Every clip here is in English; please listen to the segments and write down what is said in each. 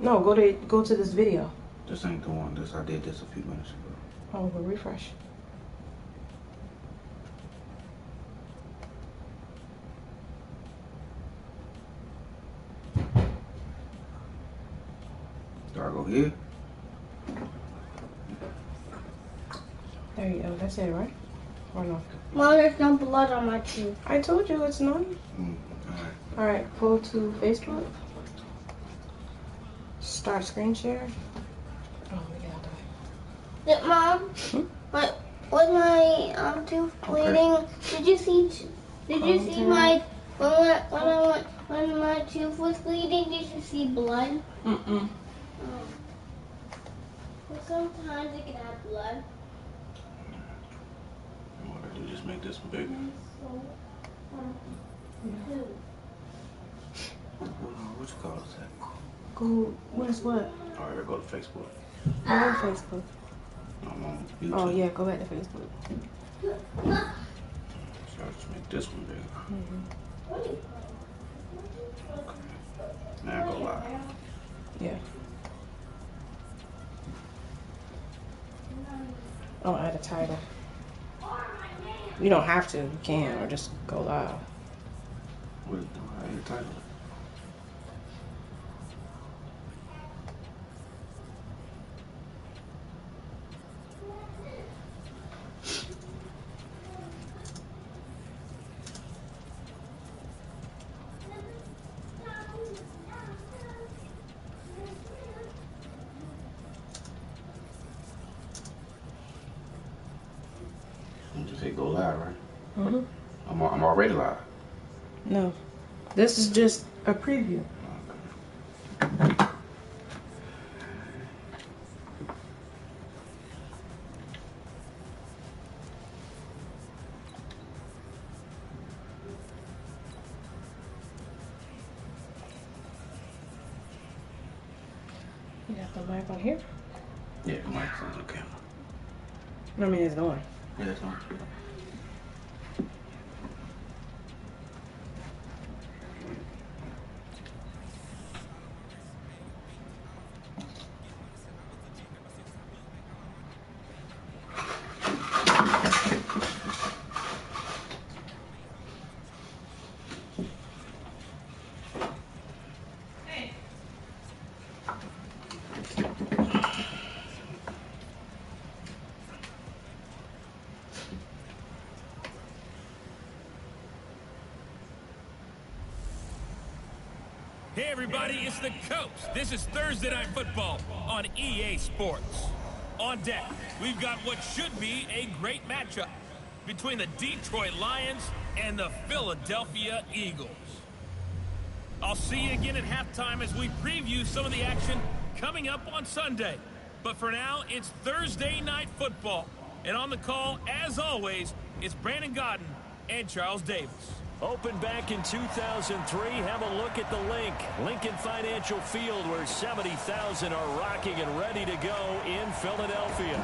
No, go to this video. This ain't the one. I did this a few minutes ago. Oh, well, refresh. Do I go here? There you go. That's it, right? Or no? Mom, there's no blood on my tooth. I told you it's none. Alright. Alright, go to Facebook. Start screen share. Oh, we got that. Mom, was my tooth bleeding? Did you see my when my tooth was bleeding? Did you see blood? Mm-mm. Well, sometimes it can have blood. What I do, just make this one bigger. What you call that? Go. Where's what? Alright, go to Facebook. Go to Facebook. I'm on YouTube. Oh yeah, go back to Facebook. So I'll just make this one bigger. Okay. Now go live. Yeah. Oh, add a title. You don't have to. You can, or just go live. What is the title? You say go live, right? Mhm. I'm already live. No, this is just a preview. You got the mic on here? Yeah, the mic's on the camera. I mean, it's on. Yeah, it's on. Hey everybody, it's the Coach. This is Thursday Night Football on EA Sports. On deck, we've got what should be a great matchup between the Detroit Lions and the Philadelphia Eagles. I'll see you again at halftime as we preview some of the action coming up on Sunday. But for now, it's Thursday Night Football. And on the call, as always, it's Brandon Godden and Charles Davis. Opened back in 2003, have a look at the Lincoln Financial Field, where 70,000 are rocking and ready to go in Philadelphia.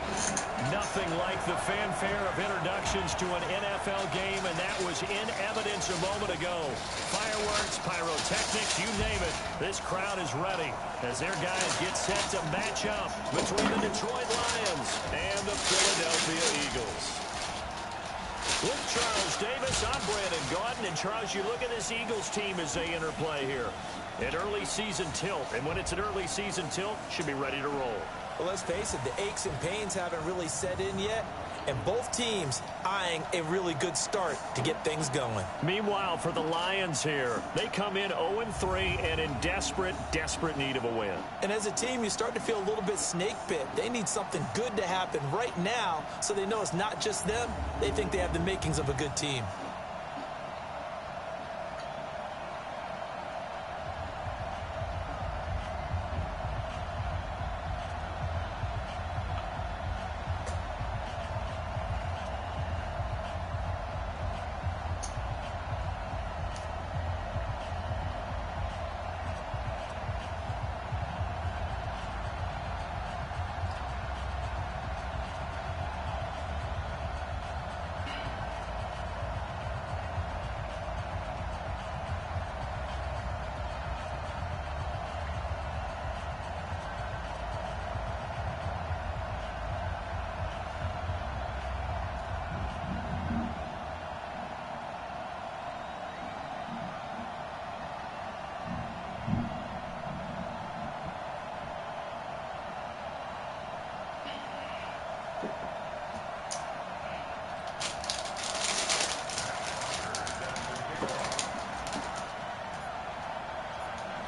Nothing like the fanfare of introductions to an NFL game, and that was in evidence a moment ago. Fireworks, pyrotechnics, you name it. This crowd is ready as their guys get set to match up between the Detroit Lions and the Philadelphia Eagles. With Charles Davis, I'm Brandon Gaudin. And Charles, you look at this Eagles team as they enter play here. An early season tilt. And when it's an early season tilt, should be ready to roll. Well, let's face it, the aches and pains haven't really set in yet. And both teams eyeing a really good start to get things going. Meanwhile, for the Lions here, they come in 0-3 and in desperate need of a win. And as a team, you start to feel a little bit snake bit. They need something good to happen right now so they know it's not just them. They think they have the makings of a good team.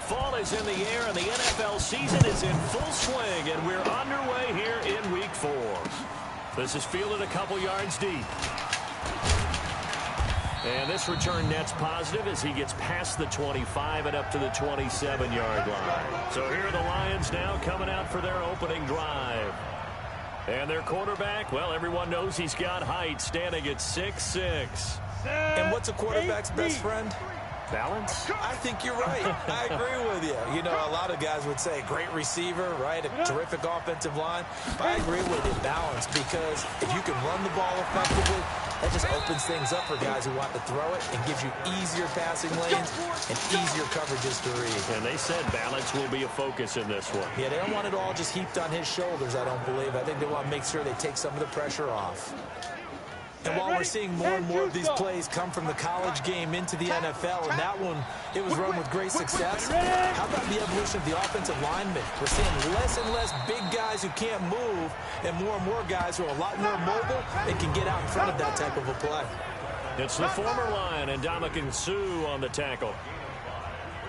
Fall is in the air, and the NFL season is in full swing, and we're underway here in Week 4. This is fielded a couple yards deep. And this return net's positive as he gets past the 25 and up to the 27-yard line. So here are the Lions now coming out for their opening drive. And their quarterback, well, everyone knows he's got height, standing at 6'6". And what's a quarterback's best friend? Balance? I think you're right. I agree with you. You know, a lot of guys would say great receiver, right? A terrific offensive line. But I agree with you, balance, because if you can run the ball effectively, that just opens things up for guys who want to throw it and gives you easier passing lanes and easier coverages to read. And they said balance will be a focus in this one. Yeah, they don't want it all just heaped on his shoulders, I don't believe. I think they want to make sure they take some of the pressure off. And while we're seeing more and more of these plays come from the college game into the NFL, and that one, it was run with great success, how about the evolution of the offensive linemen? We're seeing less and less big guys who can't move and more guys who are a lot more mobile and can get out in front of that type of a play. It's the former Lion and Ndamukong Suh on the tackle.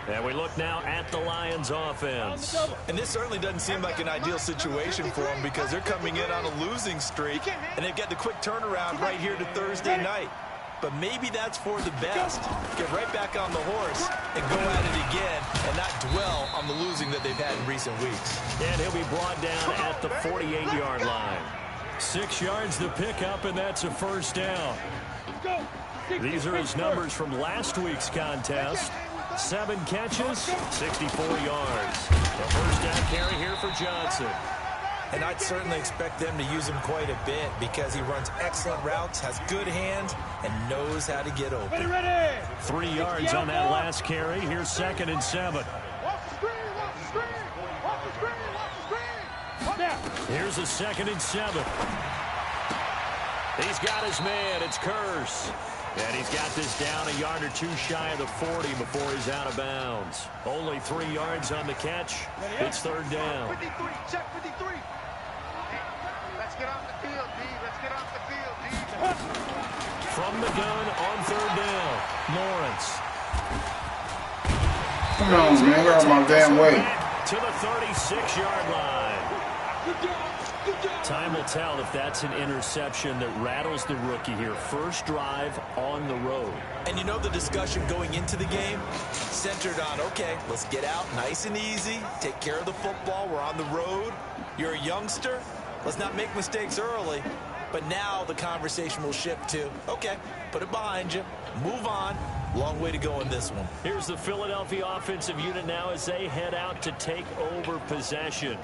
And we look now at the Lions offense. And this certainly doesn't seem like an ideal situation for them because they're coming in on a losing streak, and they've got the quick turnaround right here to Thursday night. But maybe that's for the best. Get right back on the horse and go at it again and not dwell on the losing that they've had in recent weeks. And he'll be brought down at the 48-yard line. 6 yards to pick up, and that's a first down. These are his numbers from last week's contest. 7 catches, 64 yards. A first down carry here for Johnson. And I'd certainly expect them to use him quite a bit because he runs excellent routes, has good hands, and knows how to get open. 3 yards on that last carry. Here's 2nd and 7. Here's a 2nd and 7. He's got his man. It's Curse. And he's got this down a yard or two shy of the 40 before he's out of bounds. Only 3 yards on the catch. It's 3rd down. 53, check 53. Let's get off the field, D. Let's get off the field, D. From the gun on 3rd down, Lawrence. Come on, man. Get out of my damn way. To the 36-yard line. Time will tell if that's an interception that rattles the rookie here. First drive on the road. And you know the discussion going into the game centered on, okay, let's get out nice and easy, take care of the football, we're on the road, you're a youngster, let's not make mistakes early. But now the conversation will shift to, okay, put it behind you, move on, long way to go in this one. Here's the Philadelphia offensive unit now as they head out to take over possession.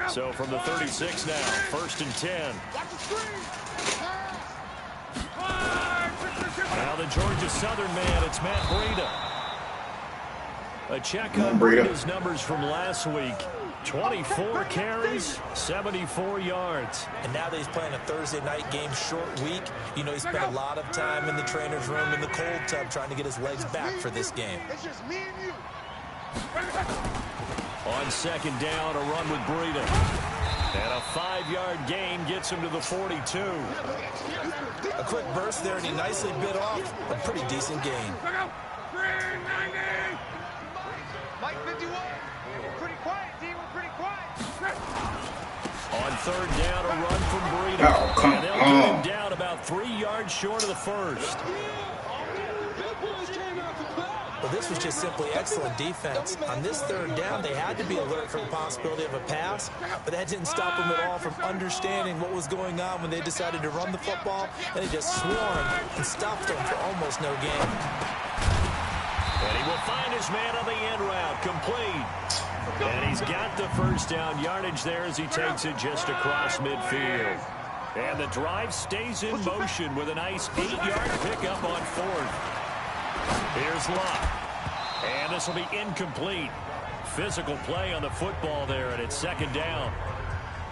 So from the 36 now, 1st and 10. Now the Georgia Southern man, it's Matt Breida. A check on Breida's numbers from last week. 24 carries, 74 yards. And now that he's playing a Thursday night game, short week, you know he spent a lot of time in the trainer's room in the cold tub trying to get his legs back for this game. It's just me and you. On 2nd down, a run with Breida. And a 5-yard gain gets him to the 42. A quick burst there, and he nicely bit off a pretty decent gain. Mike 51. We're pretty quiet, D. We're pretty quiet. On 3rd down, a run from Breida. Oh, come and they'll get him down about 3 yards short of the first. Well, this was just simply excellent defense. On this 3rd down, they had to be alert for the possibility of a pass, but that didn't stop them at all from understanding what was going on when they decided to run the football, and they just swarmed and stopped them for almost no gain. And he will find his man on the end route, complete. And he's got the first down yardage there as he takes it just across midfield. And the drive stays in motion with a nice 8-yard pickup on 4th. Here's Luck. And this will be incomplete. Physical play on the football there, and it's 2nd down.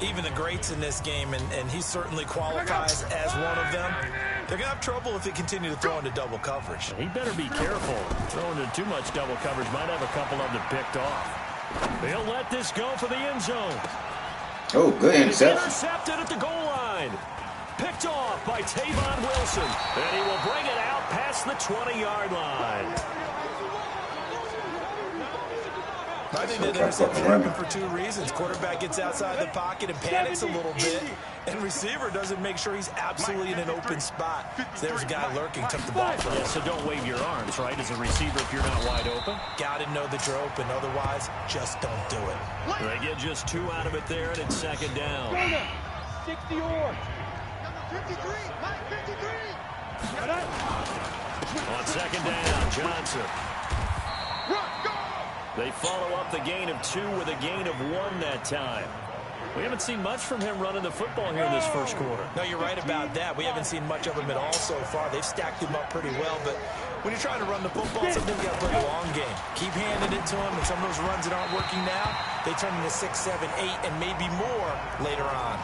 Even the greats in this game, and he certainly qualifies as one of them, they're going to have trouble if they continue to throw into double coverage. He better be careful. Throwing into too much double coverage might have a couple of them picked off. They'll let this go for the end zone. Oh, good interception. Intercepted at the goal behind. Picked off by Tavon Wilson. And he will bring it out past the 20-yard line. I think that interception happened for two reasons. Quarterback gets outside the pocket and panics a little bit, and receiver doesn't make sure he's absolutely in an open spot. So there's a guy lurking, took the ball from him. Yeah, so don't wave your arms, right, as a receiver if you're not wide open. Got to know that you're open. Otherwise, just don't do it. They get just 2 out of it there, and it's second down. 60 yards. Number 53, Mike 53. On second down, Johnson. Run, go! They follow up the gain of 2 with a gain of 1 that time. We haven't seen much from him running the football here in this first quarter. No, you're right about that. We haven't seen much of him at all so far. They've stacked him up pretty well, but when you're trying to run the football, sometimes you got to play the long game. Keep handing it to him, and some of those runs that aren't working now, they turn into 6, 7, 8, and maybe more later on.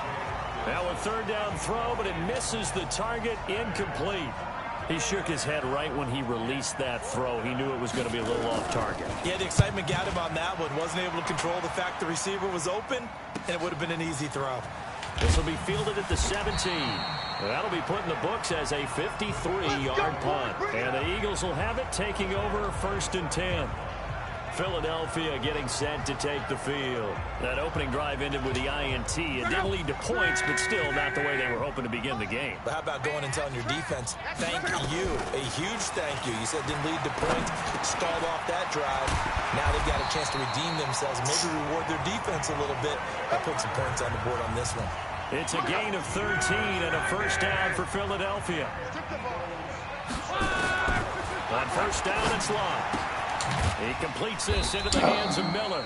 Now a third down throw, but it misses the target, incomplete. He shook his head right when he released that throw. He knew it was going to be a little off target. Yeah, the excitement got him on that one. Wasn't able to control the fact the receiver was open, and it would have been an easy throw. This will be fielded at the 17. That'll be put in the books as a 53-yard punt. And the Eagles will have it, taking over 1st and 10. Philadelphia getting set to take the field. That opening drive ended with the INT. It didn't lead to points, but still not the way they were hoping to begin the game. But how about going and telling your defense, thank you, a huge thank you. You said it didn't lead to points, stalled off that drive. Now they've got a chance to redeem themselves and maybe reward their defense a little bit by putting some points on the board on this one. It's a gain of 13 and a first down for Philadelphia. On first down, it's Locke. He completes this into the hands of Miller.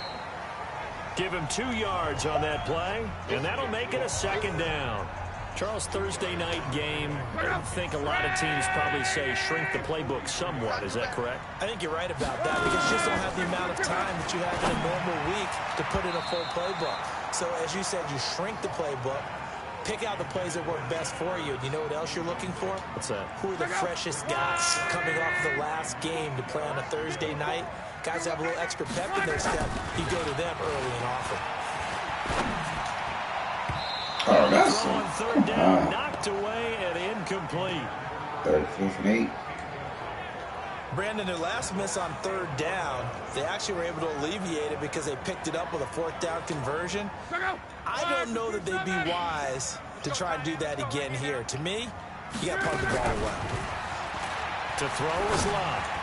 Give him 2 yards on that play, and that'll make it a second down. Charles, Thursday night game, I think a lot of teams probably say shrink the playbook somewhat. Is that correct? I think you're right about that because you just don't have the amount of time that you have in a normal week to put in a full playbook. So as you said, you shrink the playbook, pick out the plays that work best for you. And you know what else you're looking for? What's that? Who are the freshest guys coming off the last game to play on a Thursday night? Guys have a little extra pep in their step. You go to them early and often. Oh, that's on third down, knocked away and incomplete. 34th and 8. Brandon, their last miss on third down, they actually were able to alleviate it because they picked it up with a 4th down conversion. I don't know that they'd be wise to try and do that again here. To me, you got to punt the ball away. To throw is Locke.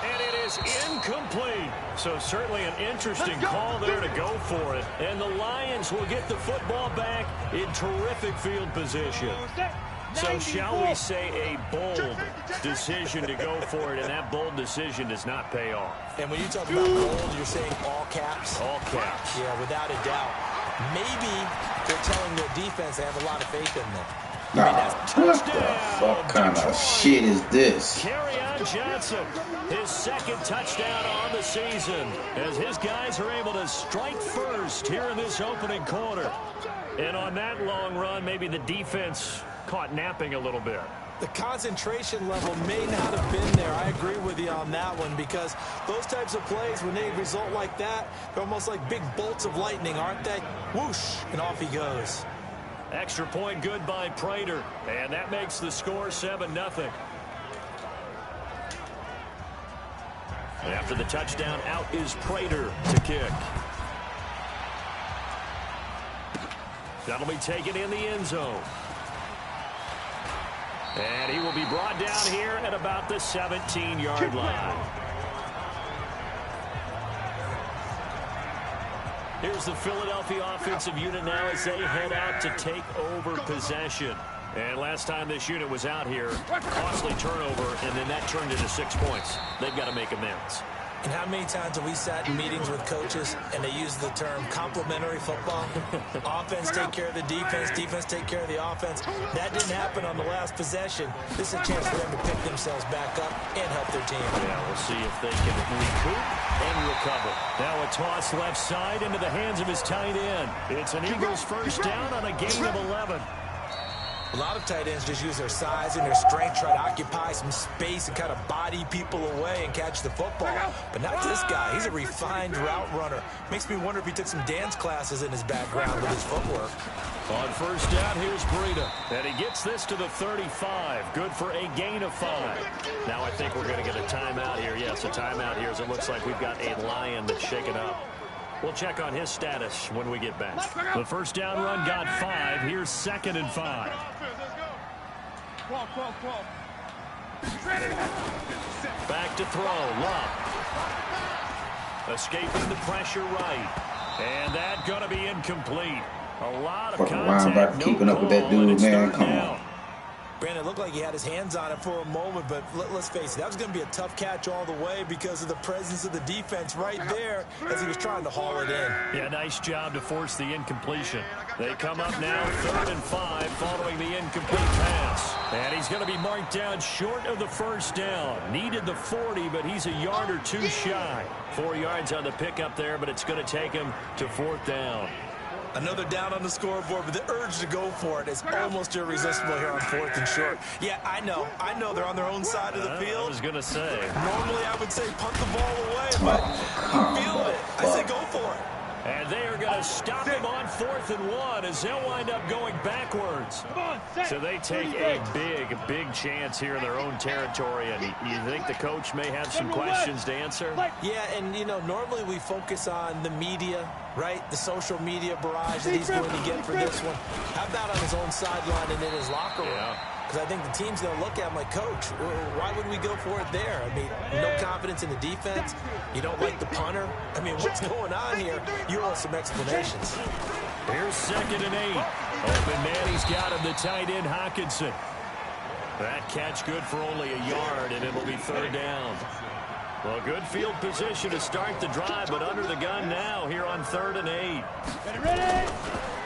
And it is incomplete. So certainly an interesting call there to go for it. And the Lions will get the football back in terrific field position. So shall we say a bold decision to go for it, and that bold decision does not pay off. And when you talk about bold, you're saying all caps? All caps. Yeah, without a doubt. Maybe they're telling their defense they have a lot of faith in them. Nah, what the fuck kind of shit is this? Kerryon Johnson, his 2nd touchdown on the season, as his guys are able to strike first here in this opening quarter. And on that long run, maybe the defense caught napping a little bit. The concentration level may not have been there. I agree with you on that one because those types of plays, when they result like that, they're almost like big bolts of lightning, aren't they? Whoosh, and off he goes. Extra point good by Prater, and that makes the score 7-0. After the touchdown, out is Prater to kick. That'll be taken in the end zone. And he will be brought down here at about the 17-yard line. Here's the Philadelphia offensive unit now as they head out to take over possession. And last time this unit was out here, costly turnover, and then that turned into 6 points. They've got to make amends. And how many times have we sat in meetings with coaches and they use the term complementary football? Offense take care of the defense, defense take care of the offense. That didn't happen on the last possession. This is a chance for them to pick themselves back up and help their team. Yeah, we'll see if they can recoup and recover. Now a toss left side into the hands of his tight end. It's an Eagles first down on a gain of 11. A lot of tight ends just use their size and their strength, try to occupy some space and kind of body people away and catch the football. But not this guy. He's a refined route runner. Makes me wonder if he took some dance classes in his background with his footwork. On first down, here's Breida. And he gets this to the 35. Good for a gain of 5. Now I think we're going to get a timeout here. Yes, a timeout here as it looks like we've got a Lion that's shaken up. We'll check on his status when we get back. The first down run got 5. Here's 2nd and 5. Back to throw. Love. Escaping the pressure right. And that going to be incomplete. A lot of contact. No keeping up with that dude, man. Come on. Brandon, it looked like he had his hands on it for a moment, but let's face it, that was going to be a tough catch all the way because of the presence of the defense right there as he was trying to haul it in. Yeah, nice job to force the incompletion. They come up now 3rd and 5 following the incomplete pass. And he's going to be marked down short of the first down. Needed the 40, but he's a yard or 2 shy. 4 yards on the pickup there, but it's going to take him to 4th down. Another down on the scoreboard, but the urge to go for it is almost irresistible here on 4th and short. Yeah, I know they're on their own side of the field. I was going to say. Normally I would say punt the ball away, but I'm feeling it. I say go for it. And they are going to stop him on 4th and 1 as they'll wind up going backwards. So they take a big chance here in their own territory. And you think the coach may have some questions to answer? Yeah, and, you know, normally we focus on the media, right? The social media barrage that he's going to get for this one. How about on his own sideline and in his locker room? Yeah. Because I think the team's going to look at him like, Coach, why would we go for it there? I mean, no confidence in the defense. You don't like the punter. I mean, what's going on here? You owe some explanations. Here's 2nd and 8. Open man, he's got him, the tight end, Hawkinson. That catch good for only a yard, and it'll be 3rd down. Well, good field position to start the drive, but under the gun now here on 3rd and 8. Ready?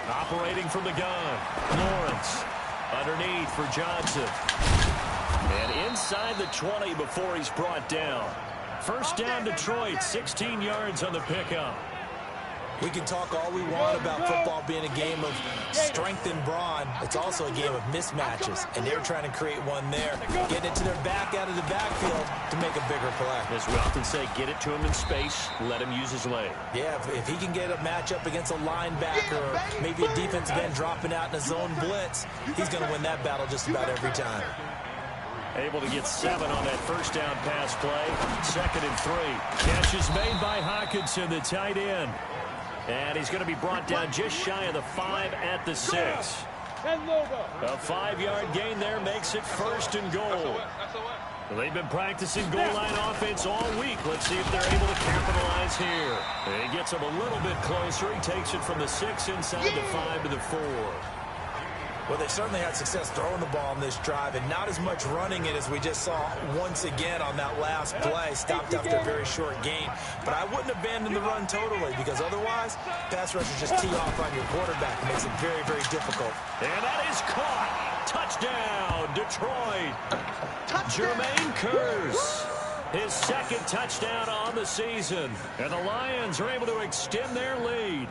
Operating from the gun, Lawrence. Underneath for Johnson. And inside the 20 before he's brought down. First down Detroit, 16 yards on the pickup. We can talk all we want about football being a game of strength and brawn. It's also a game of mismatches, and they're trying to create one there. Getting it to their back out of the backfield to make a bigger play. As we often say, get it to him in space, let him use his leg. Yeah, if he can get a matchup against a linebacker or maybe a defensive end dropping out in a zone blitz, he's going to win that battle just about every time. Able to get 7 on that first down pass play. 2nd and 3. Catch is made by Hawkinson, the tight end. And he's going to be brought down just shy of the 5 at the 6. A 5-yard gain there makes it 1st and goal. They've been practicing goal line offense all week. Let's see if they're able to capitalize here. He gets him a little bit closer. He takes it from the 6 inside the 5 to the 4. Well, they certainly had success throwing the ball on this drive and not as much running it as we just saw once again on that last play. Stopped after a very short gain. But I wouldn't abandon the run totally because otherwise, pass rushers just tee off on your quarterback. It makes it very, very difficult. And that is caught. Touchdown, Detroit. Jermaine Kearse. His 2nd touchdown on the season. And the Lions are able to extend their lead.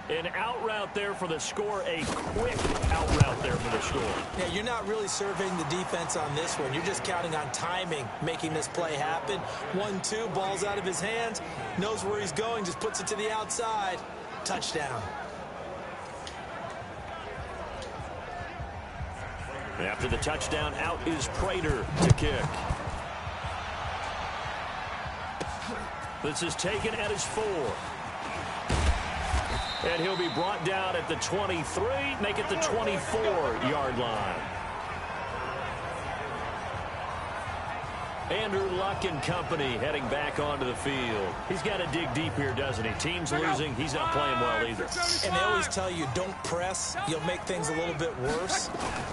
An out route there for the score, a quick out route there for the score. Yeah, you're not really surveying the defense on this one. You're just counting on timing, making this play happen. 1-2, ball's out of his hands, knows where he's going, just puts it to the outside. Touchdown. After the touchdown, out is Prater to kick. This is taken at his 4. And he'll be brought down at the 23, make it the 24-yard line. Andrew Luck and company heading back onto the field. He's got to dig deep here, doesn't he? Team's losing. He's not playing well either. And they always tell you, don't press. You'll make things a little bit worse.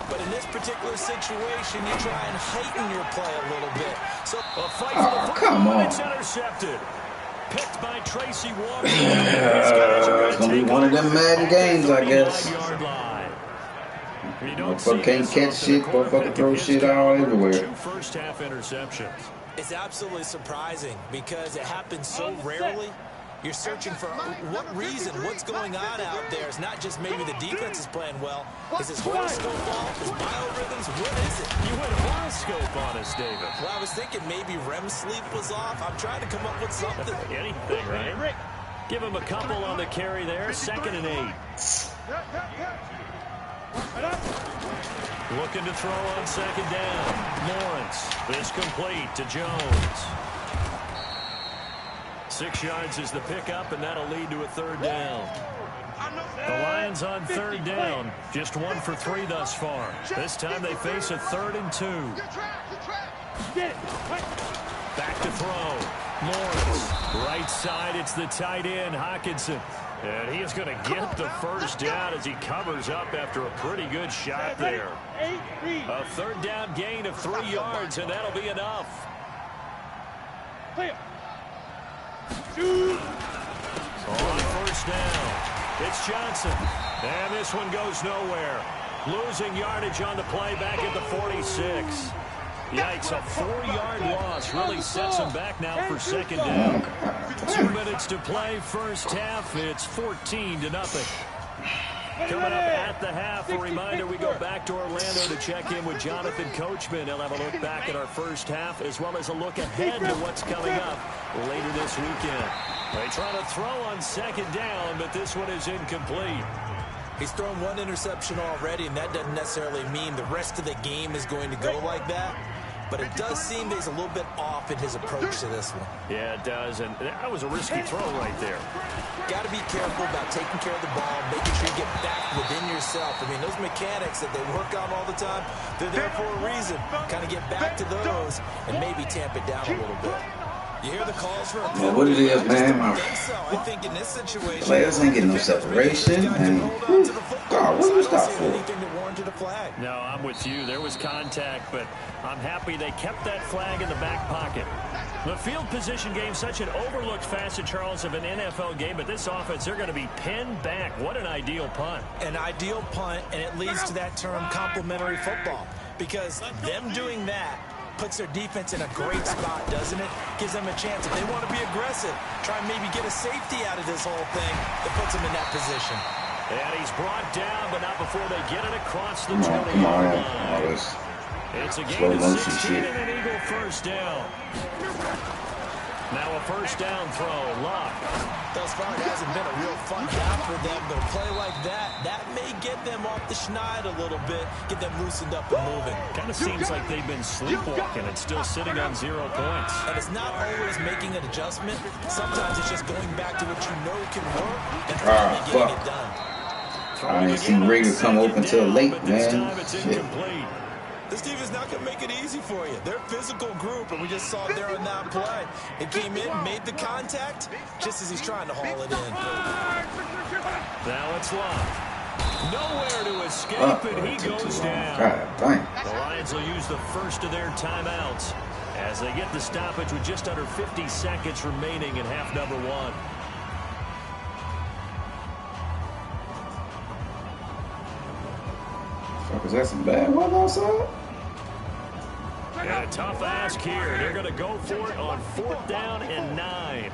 But in this particular situation, you try and heighten your play a little bit. So a fight for the football. It's intercepted. Picked by Tracy Walker. It's going to be one of them Madden games, I guess. Motherfucker can't catch shit, motherfucker throw shit all everywhere. 2 first-half interceptions. It's absolutely surprising because it happens so rarely. You're searching for what reason, what's going on out there. It's not just maybe the defense is playing well. Is his horoscope off? His biorhythms? What is it? You went horoscope on us, David. Well, I was thinking maybe REM sleep was off. I'm trying to come up with something. Anything, right? Give him a couple on the carry there. 2nd and 8. Looking to throw on 2nd down. Lawrence. This complete to Jones. 6 yards is the pickup, and that'll lead to a 3rd down. The Lions on 3rd down. Just 1 for 3 thus far. This time they face a 3rd and 2. Back to throw. Lawrence. Right side, it's the tight end, Hockenson. And he is going to get the 1st down as he covers up after a pretty good shot there. A 3rd down gain of 3 yards, and that'll be enough. On 1st down, it's Johnson. And this one goes nowhere. Losing yardage on the play back at the 46. Yikes, a 4-yard loss really sets him back now for 2nd down. 2 minutes to play, 1st half. It's 14-0. Coming up at the half, a reminder we go back to Orlando to check in with Jonathan Coachman. He'll have a look back at our 1st half as well as a look ahead to what's coming up later this weekend. They try to throw on 2nd down, but this one is incomplete. He's thrown 1 interception already, and that doesn't necessarily mean the rest of the game is going to go like that. But it does seem that he's a little bit off in his approach to this one. Yeah, it does, and that was a risky throw right there. Got to be careful about taking care of the ball, making sure you get back within yourself. I mean, those mechanics that they work on all the time, they're there for a reason. Kind of get back to those and maybe tamp it down a little bit. You hear the calls for a Man, what it is, man? I think in this situation, Players ain't getting no separation. And God, what was that for? No, I'm with you. There was contact, but I'm happy they kept that flag in the back pocket. The field position game, such an overlooked facet, Charles, of an NFL game, but this offense, they're going to be pinned back. What an ideal punt. An ideal punt, and it leads to that term complementary football, because them doing that puts their defense in a great spot, doesn't it? Gives them a chance. If they want to be aggressive, try and maybe get a safety out of this whole thing, it puts them in that position. And he's brought down, but not before they get it across the 20-yard line. It's a gain of 16 and an Eagle 1st down. Now a 1st down throw. Luck. Thus far, it hasn't been a real fun half for them, but a play like that may get them off the schneid a little bit, get them loosened up and moving. Kind of seems like they've been sleepwalking and still sitting on 0 points. And it's not always making an adjustment. Sometimes it's just going back to what you know can work and finally getting it done. I ain't seen Raider come open till late, man. Shit. This team is not going to make it easy for you. They're a physical group, and we just saw it there on that play. It came in, made the contact, just as he's trying to haul it in. Now it's Luck. Nowhere to escape, and he goes down. God, dang. The Lions will use the first of their timeouts as they get the stoppage with just under 50 seconds remaining in half number 1. Fuck, is that some bad weather outside? And a tough ask here. They're going to go for it on 4th down and 9.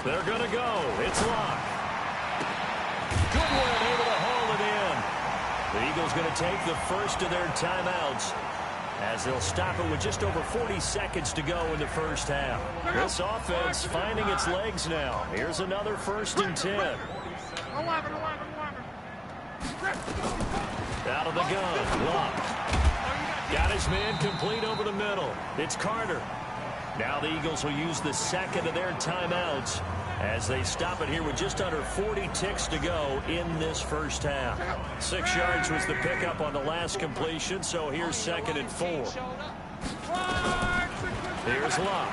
They're going to go. It's Luck. Goodwin able to haul it in. The Eagles going to take the first of their timeouts as they'll stop it with just over 40 seconds to go in the 1st half. This offense finding its legs now. Here's another 1st and 10. Out of the gun, Luck. Got his man complete over the middle. It's Carter. Now the Eagles will use the second of their timeouts as they stop it here with just under 40 ticks to go in this 1st half. 6 yards was the pickup on the last completion, so here's 2nd and 4. Here's Luck.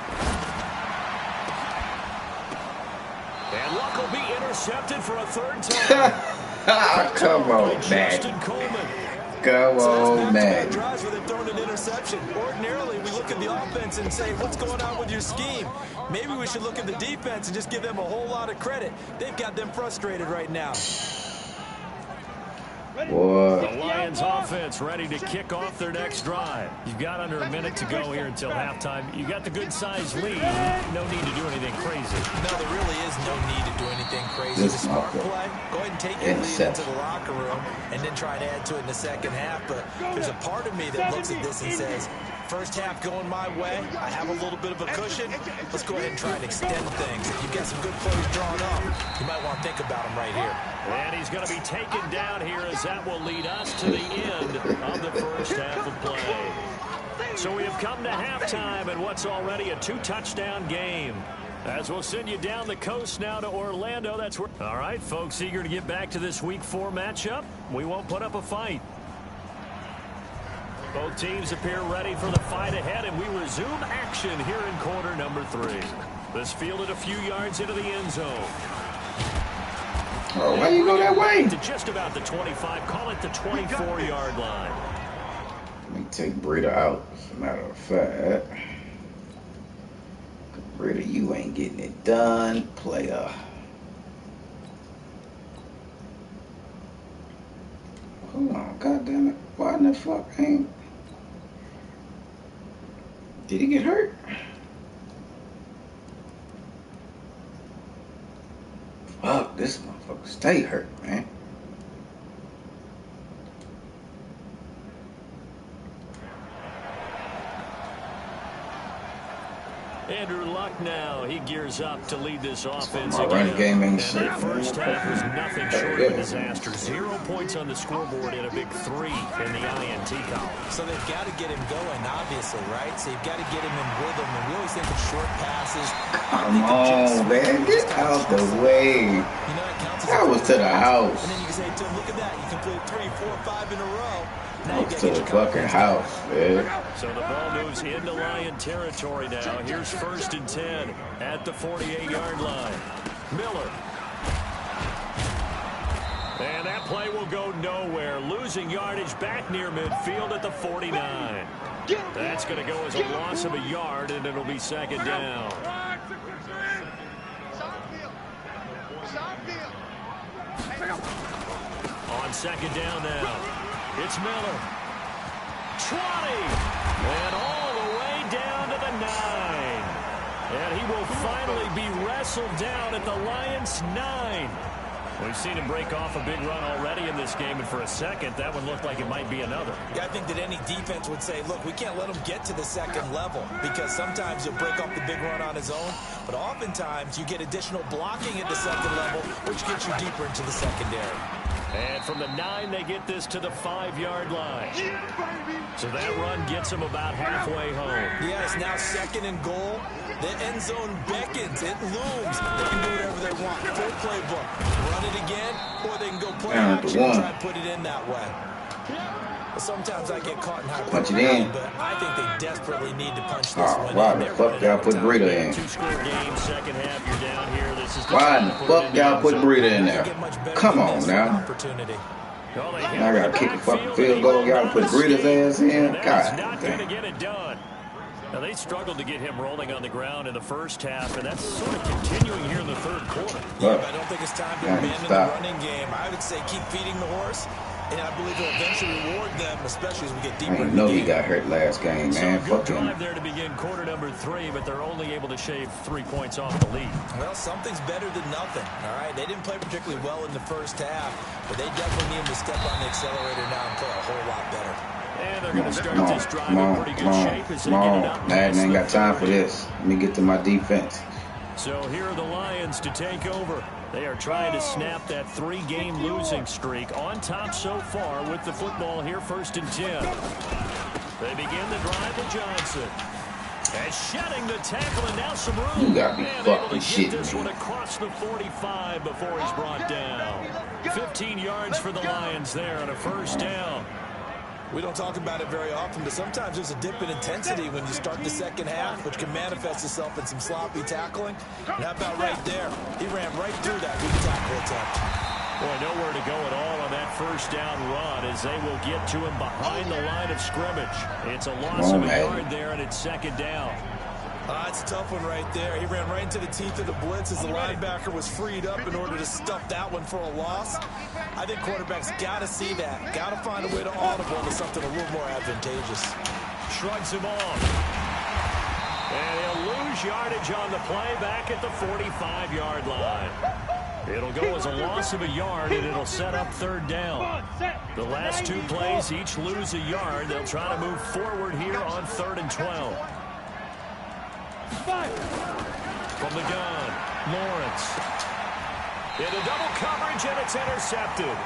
And Luck will be intercepted for a 3rd time. Come on, man. Come on, man. Drives where they've thrown an interception. Ordinarily, we look at the offense and say, what's going on with your scheme? Maybe we should look at the defense and just give them a whole lot of credit. They've got them frustrated right now. Boy. The Lions offense offense ready to kick off their next drive. You've got under a minute to go here until halftime. You got the good-sized lead. No need to do anything crazy. No, there really is no need to do anything crazy. The smart play, go ahead and take your lead into the locker room and then try to add to it in the second half. But there's a part of me that looks at this and says, first half going my way, I have a little bit of a cushion. Let's go ahead and try and extend things. If you've got some good plays drawn up, you might want to think about them right here. And he's going to be taken down here as that will lead us to the end of the first half of play. So we have come to halftime and what's already a 2-touchdown game. As we'll send you down the coast now to Orlando. That's where. All right, folks, eager to get back to this Week 4 matchup. We won't put up a fight. Both teams appear ready for the fight ahead, and we resume action here in quarter number 3. This fielded a few yards into the end zone. Oh, why you go that way? To just about the 25, call it the 24-yard line. Let me take Breida out, as a matter of fact. Breida, you ain't getting it done, player. Hold on, goddamn it. Why in the fuck ain't... Did he get hurt? Fuck, this motherfucker stay hurt, man. Andrew Luck now, he gears up to lead this offense My running game ain't shit. That first half was nothing short of a disaster. 0 points on the scoreboard and a big 3 in the INT column. So they've got to get him going, obviously, right? So you've got to get him in rhythm. And we always think of short passes. Come on, man. Get out the way. You know, it counts as I was to the house. And then you can say to him, look at that. You completed 3, 4, 5 in a row. I was to the fucking house, man. So the ball moves into Lion territory now. Here's 1st and 10 at the 48-yard line. Miller. And that play will go nowhere. Losing yardage back near midfield at the 49. That's going to go as a loss of a yard, and it'll be 2nd down. On 2nd down now. It's Miller. 20. And all the way down to the 9. And he will finally be wrestled down at the Lions' 9. We've seen him break off a big run already in this game, and for a second, that one looked like it might be another. Yeah, I think that any defense would say, look, we can't let him get to the 2nd level, because sometimes he'll break off the big run on his own, but oftentimes you get additional blocking at the 2nd level, which gets you deeper into the secondary. And from the 9, they get this to the 5-yard line. So that run gets them about halfway home. Yeah, it's now 2nd and goal. The end zone beckons. It looms. They can do whatever they want. Full playbook. Run it again, or they can go play action and try and put it in that way. Sometimes I get caught in high punch it in, but I think they desperately need to punch this one in. Why the fuck y'all put Breida in? 2-score game, 2nd half, you're down here. This is Why in the fuck y'all put Breida in there? Come on now. I gotta kick a fucking field goal. Y'all put Breida's ass in. God not damn. gonna get it done. Now they struggled to get him rolling on the ground in the first half, and that's sort of continuing here in the 3rd quarter. Yeah, but I don't think it's time to abandon the running game. I would say keep feeding the horse. And I believe he'll eventually reward them, especially as we get deeper. I didn't know he got hurt last game, man. So good drive there to begin quarter number 3, but they're only able to shave 3 points off the lead. Well, something's better than nothing. All right, they didn't play particularly well in the first half, but they definitely need to step on the accelerator now and play a whole lot better. And they're going to start this drive in pretty good shape as they get it up. Madden ain't got time for this. Let me get to my defense. So here are the Lions to take over. They are trying to snap that 3-game losing streak, on top so far with the football here, 1st and 10. They begin the drive with Johnson. And shedding the tackle, and now some room. You gotta be fucking shitting this me. one across the 45 before he's brought down. 15 yards for the Lions there on a 1st down. We don't talk about it very often, but sometimes there's a dip in intensity when you start the 2nd half, which can manifest itself in some sloppy tackling. And how about right there? He ran right through that weak tackle attempt. Boy, nowhere to go at all on that 1st down run as they will get to him behind the line of scrimmage. It's a loss of a yard there, and it's 2nd down. It's a tough one right there. He ran right into the teeth of the blitz as the linebacker was freed up in order to stuff that one for a loss. I think quarterbacks got to see that. Got to find a way to audible to something a little more advantageous. Shrugs him off. And he'll lose yardage on the play back at the 45-yard line. It'll go as a loss of a yard, and it'll set up third down. The last two plays each lose a yard. They'll try to move forward here on 3rd and 12. From the gun, Lawrence. Into double coverage, and it's intercepted.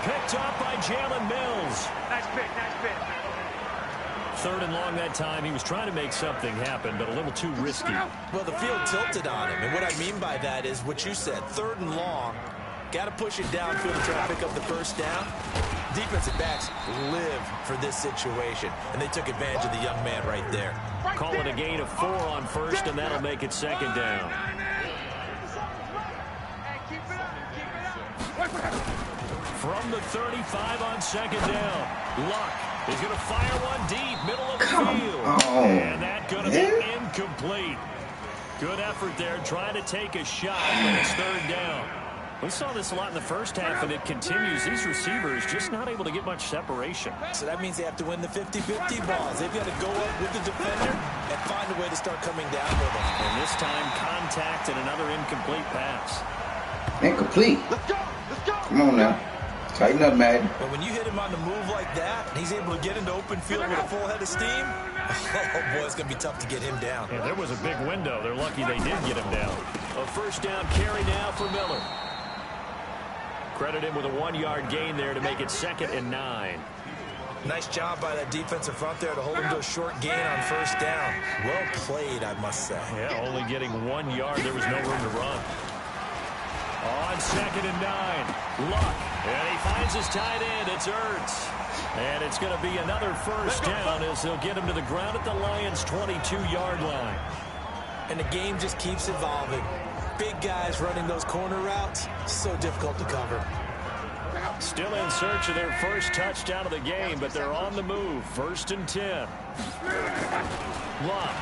Picked up by Jalen Mills. Nice pick, nice pick. 3rd and long that time. He was trying to make something happen, but a little too risky. Well, the field tilted on him, and what I mean by that is what you said, 3rd and long. Got to push it downfield to try to pick up the first down. Defensive backs live for this situation, and they took advantage of the young man right there. Call it a gain of 4 on 1st, and that'll make it 2nd down. From the 35 on 2nd down, Luck is going to fire one deep, middle of the field. And that's going to be incomplete. Good effort there, trying to take a shot, but it's 3rd down. We saw this a lot in the first half, and it continues. These receivers just not able to get much separation. So that means they have to win the 50-50 balls. They've got to go up with the defender and find a way to start coming down with them. And this time, contact and another incomplete pass. Incomplete. Let's go, let's go. Come on now. Tighten up, Madden. But when you hit him on the move like that, and he's able to get into open field with a full head of steam, oh boy, it's going to be tough to get him down. Yeah, there was a big window. They're lucky they did get him down. A 1st down carry now for Miller. Credit him with a 1-yard gain there to make it 2nd and 9. Nice job by that defensive front there to hold him to a short gain on 1st down. Well played, I must say. Yeah, only getting 1 yard. There was no room to run. On 2nd and 9, Luck. And he finds his tight end. It's Ertz. And it's going to be another 1st down as they'll get him to the ground at the Lions' 22-yard line. And the game just keeps evolving. Big guys running those corner routes, so difficult to cover. Still in search of their first touchdown of the game, but they're on the move. 1st and 10. Luck.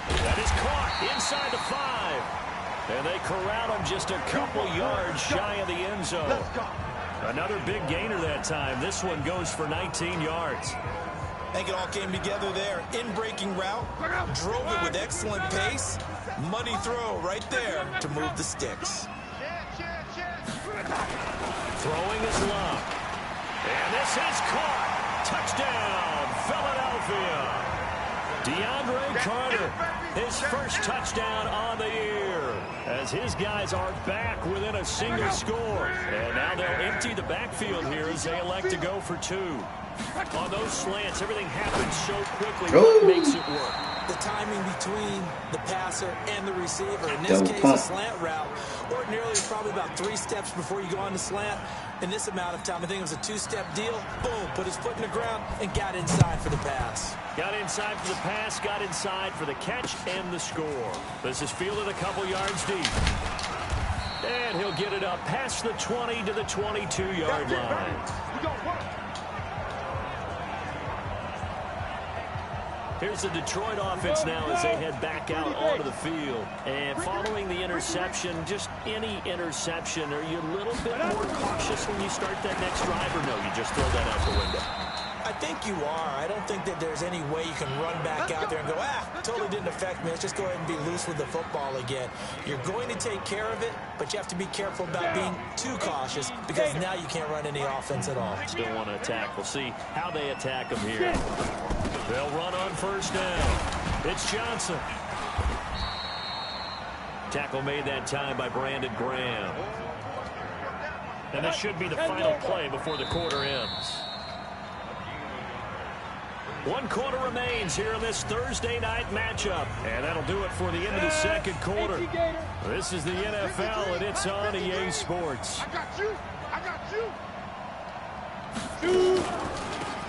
That is caught inside the 5. And they corral him just a couple yards shy of the end zone. Another big gainer that time. This one goes for 19 yards. I think it all came together there. In-breaking route, drove it with excellent pace. Money throw right there to move the sticks. Throwing is Luck. And this is caught. Touchdown, Philadelphia. DeAndre Carter, his first touchdown on the year, as his guys are back within a single score. And now they'll empty the backfield here as they elect to go for 2. On those slants, everything happens so quickly. What makes it work? The timing between the passer and the receiver. In this case, a slant route. Ordinarily, it's probably about 3 steps before you go on the slant. In this amount of time, I think it was a 2-step deal. Boom, put his foot in the ground and got inside for the pass. Got inside for the pass, got inside for the catch and the score. This is fielded a couple yards deep. And he'll get it up past the 20 to the 22-yard line. Here's the Detroit offense now as they head back out onto the field. And following the interception, just any interception, are you a little bit more cautious when you start that next drive, or no, you just throw that out the window? I think you are. I don't think that there's any way you can run back out there and go, totally didn't affect me. Let's just go ahead and be loose with the football again. You're going to take care of it, but you have to be careful about being too cautious because now you can't run any offense at all. Still want to attack. We'll see how they attack them here. They'll run on 1st down. It's Johnson. Tackle made that time by Brandon Graham. And this should be the final play before the quarter ends. 1 quarter remains here in this Thursday night matchup. And that'll do it for the end of the 2nd quarter. This is the NFL, and it's on EA Sports. I got you. I got you.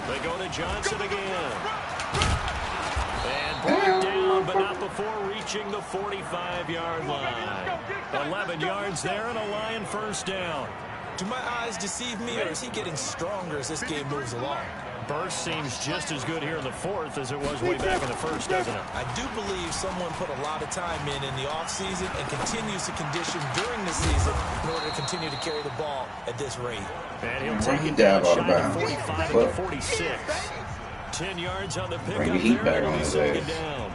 They go to Johnson again. And brought down, but not before reaching the 45-yard line. 11 yards there and a Lion 1st down. Do my eyes deceive me, or is he getting stronger as this game moves along? burst seems just as good here in the fourth as it was way back in the first, doesn't it? I do believe someone put a lot of time in the offseason and continues to condition during the season in order to continue to carry the ball at this rate. And he'll take it down shy of 45 to 46. 10 yards on the pickup there. It'll be second down.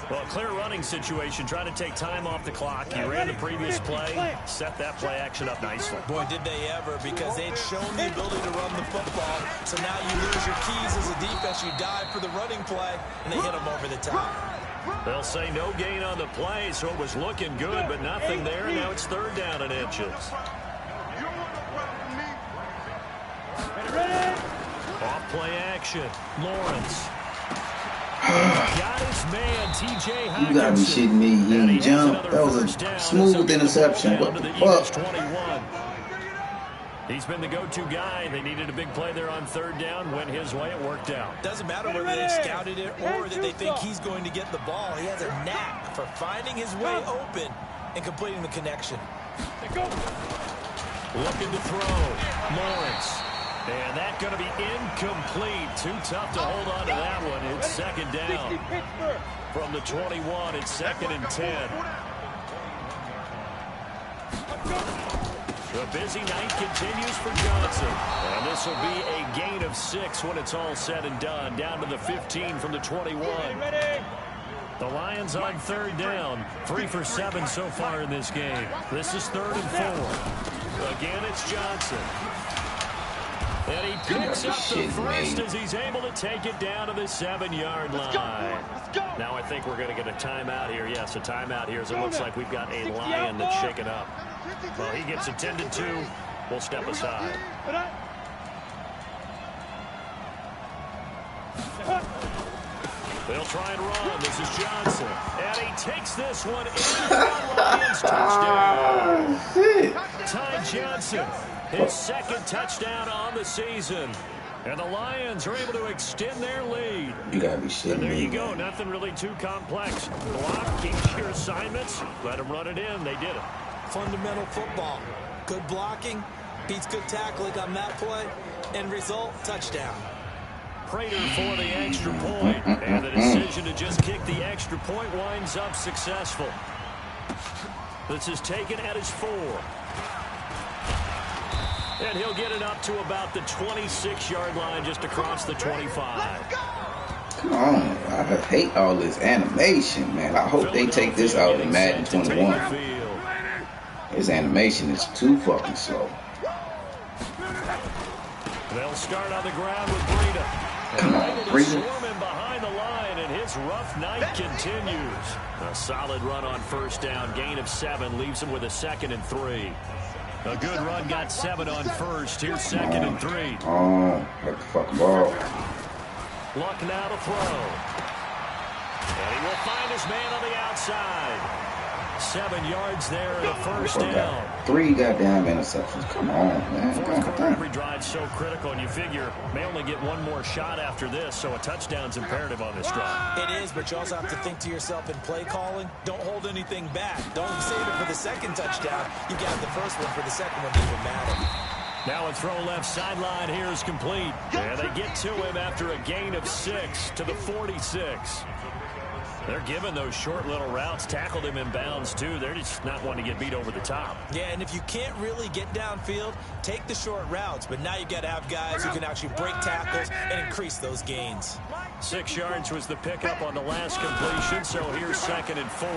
Well, a clear running situation, trying to take time off the clock. He ran the previous play, set that play action up nicely. Boy, did they ever, because they'd shown the ability to run the football. So now you lose your keys as a defense. You dive for the running play, and they hit them over the top. They'll say no gain on the play, so it was looking good, but nothing there. Now it's third down and inches. Off play action. Lawrence. Got his man, TJ Hawkinson. You gotta be shitting me. He didn't jump. That was a smooth interception. What the fuck? He's been the go-to guy. They needed a big play there on third down. Went his way. It worked out. Doesn't matter whether they scouted it or that they think he's going to get the ball. He has a knack for finding his way open and completing the connection. Looking to throw. Lawrence. And that's going to be incomplete. Too tough to hold on to that one. It's second down. From the 21, it's second and 10. The busy night continues for Johnson. And this will be a gain of 6 when it's all said and done. Down to the 15 from the 21. The Lions on third down. 3 for 7 so far in this game. This is third and 4. Again, it's Johnson. And he picks up the first as he's able to take it down to the 7-yard line. Now I think we're going to get a timeout here. Yes, a timeout here as it looks like we've got a Lion that's shaken up. Well, he gets attended to. We'll step aside. They'll try and run. This is Johnson. And he takes this one in for a Lions touchdown. Ty Johnson. His second touchdown on the season. And the Lions are able to extend their lead. You gotta be shitting me. And there you go. Nothing really too complex. Block, keep your assignments. Let them run it in. They did it. Fundamental football. Good blocking. Beats good tackling on that play. End result, touchdown. Prater for the extra point. And the decision to just kick the extra point winds up successful. This is taken at his 4. And he'll get it up to about the 26-yard line just across the 25. Come on. I hate all this animation, man. I hope they take this out of Madden 21. His animation is too fucking slow. They'll start on the ground with Breida. Come on, Breida. Swarm him behind the line, and his rough night continues. A solid run on first down. Gain of 7 leaves him with a 2nd and 3. A good run got 7 on first. Here's 2nd and 3. Oh, what the fucking ball. Luck now to throw. And he will find his man on the outside. 7 yards there and a first down. 3 goddamn interceptions. Come on, man. Fourth quarter, every drive so critical, and you figure may only get one more shot after this, so a touchdown's imperative on this drive. It is, but you also have to think to yourself in play calling. Don't hold anything back. Don't save it for the second touchdown. You got the first one for the second one to even matter. Now a throw left sideline here is complete. And they get to him after a gain of 6 to the 46. They're giving those short little routes. Tackled him in bounds, too. They're just not wanting to get beat over the top. Yeah, and if you can't really get downfield, take the short routes. But now you've got to have guys who can actually break tackles and increase those gains. 6 yards was the pickup on the last completion, so here's 2nd and 4.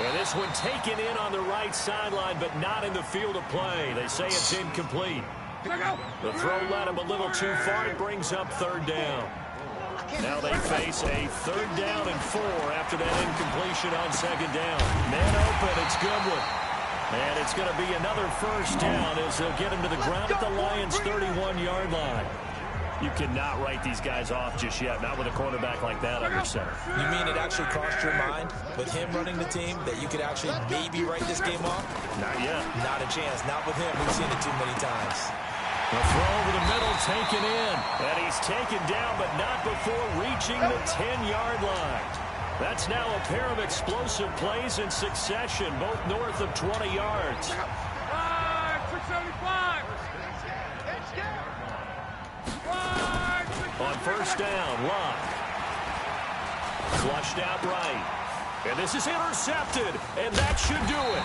And this one taken in on the right sideline, but not in the field of play. They say it's incomplete. The throw led him a little too far. It brings up third down. Now they face a 3rd down and 4 after that incompletion on 2nd down. Man open, it's Goodwin. And it's going to be another first down as they'll get him to the ground at the Lions' 31-yard line. You cannot write these guys off just yet, not with a quarterback like that under center. You mean it actually crossed your mind with him running the team that you could actually maybe write this game off? Not yet. Not a chance. Not with him. We've seen it too many times. The throw over the middle taken in. And he's taken down, but not before reaching the 10-yard line. That's now a pair of explosive plays in succession, both north of 20 yards. On first down, Luck. Flushed out right. And this is intercepted, and that should do it.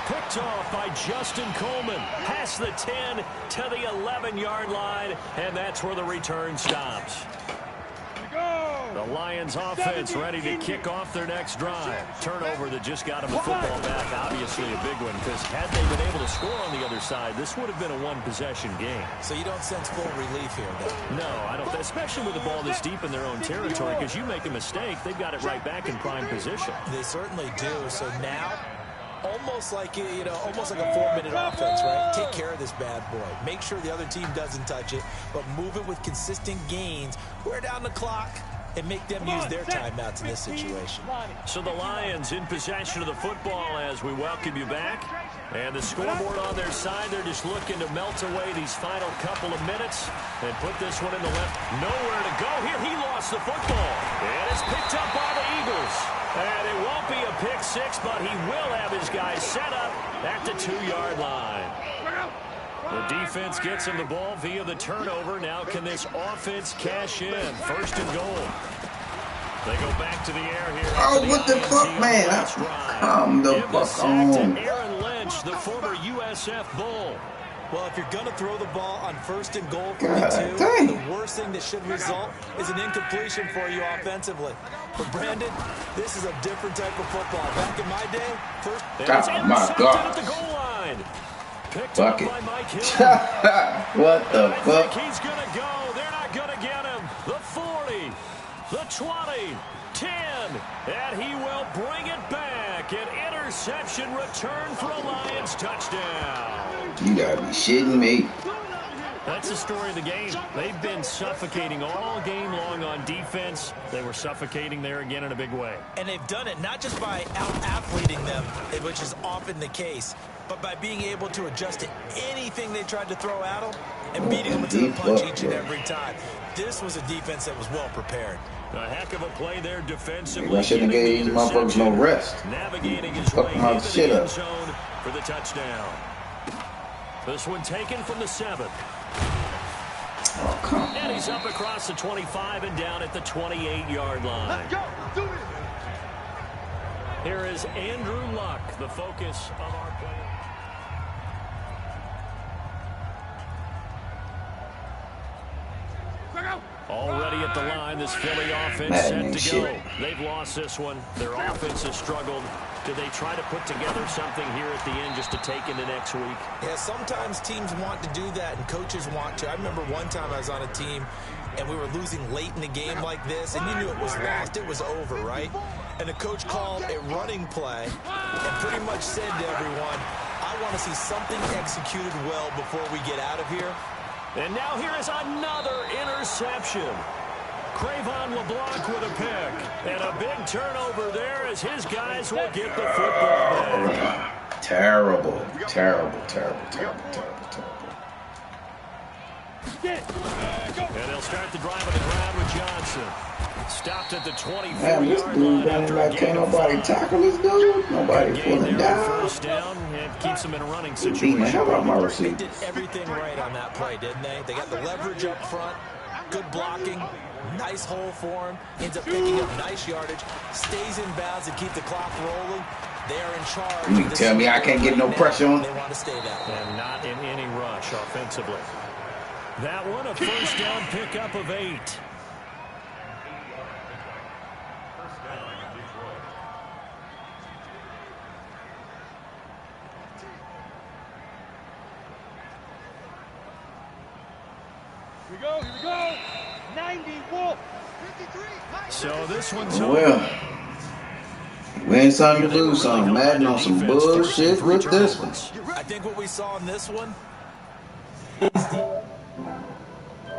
Picked off by Justin Coleman. Past the 10 to the 11-yard line, and that's where the return stops. The Lions offense ready to kick off their next drive. Turnover that just got them the football back, obviously a big one, because had they been able to score on the other side, this would have been a one-possession game. So you don't sense full relief here, though? No, I don't, especially with the ball this deep in their own territory, because you make a mistake, they've got it right back in prime position. They certainly do. So now, almost like, you know, almost like a 4-minute offense, right? Take care of this bad boy. Make sure the other team doesn't touch it, but move it with consistent gains. Wear down the clock and make them use their timeouts in this situation. So the Lions in possession of the football as we welcome you back. And the scoreboard on their side, they're just looking to melt away these final couple of minutes and put this one in the left. Nowhere to go here. He lost the football. And it's picked up by the Eagles. And it won't be a pick six, but he will have his guys set up at the 2-yard line. The defense gets him the ball via the turnover. Now can this offense cash in? First and goal. They go back to the air here. Oh, what the fuck, man? Come the fuck on. Aaron Lynch, the former USF Bull. Well, if you're going to throw the ball on first and goal from God, the 2, dang. the worst thing that should result is an incompletion for you offensively. But Brandon, this is a different type of football. Back in my day, first... Oh, my God. At the goal line. Picked Fuck up it. by Mike Hill. What the I fuck? think he's going to go. They're not going to get him. The 40, the 20, 10, and he will bring it back. An interception return for a Lions touchdown. You gotta be shitting me. That's the story of the game. They've been suffocating all game long on defense. They were suffocating there again in a big way. And they've done it not just by out-athleting them, which is often the case, but by being able to adjust to anything they tried to throw at them and beating them to the punch each and every time. This was a defense that was well prepared. A heck of a play there defensively. I shouldn't have gave these motherfuckers no rest. Navigating his way into the end zone for the touchdown. This one taken from the 7. Oh, come on. And he's up across the 25 and down at the 28-yard line. Let's go. Do it. Here is Andrew Luck, the focus of our play. Already at the line, this Philly offense set to go. They've lost this one. Their offense has struggled. Do they try to put together something here at the end just to take into next week? Yeah, sometimes teams want to do that and coaches want to. I remember one time I was on a team and we were losing late in the game like this, and you knew it was lost. It was over, right? And the coach called a running play and pretty much said to everyone, I want to see something executed well before we get out of here. And now here is another interception. Cravon LeBlanc with a pick. And a big turnover there as his guys will get the football back. Terrible, terrible, terrible, terrible, terrible, terrible. And they'll start the drive on the ground with Johnson. Stopped at the 24-yard Man, this dude running like can't nobody tackle this dude. Nobody pulling down. First down and keeps him in a running Beating the situation. hell out of my They receiver. did everything right on that play, didn't they? They got the leverage up front, good blocking, nice hole for him, ends up picking up nice yardage, stays in bounds to keep the clock rolling. They are in charge. You tell me I can't get no pressure on? They want to stay that way. And not in any rush offensively. That one, a first down pickup of 8. Here we go. 90 Wolf. 53. So this one's over. Well, win some, you lose some. Madden on some bullshit with this one. I think what we saw in this one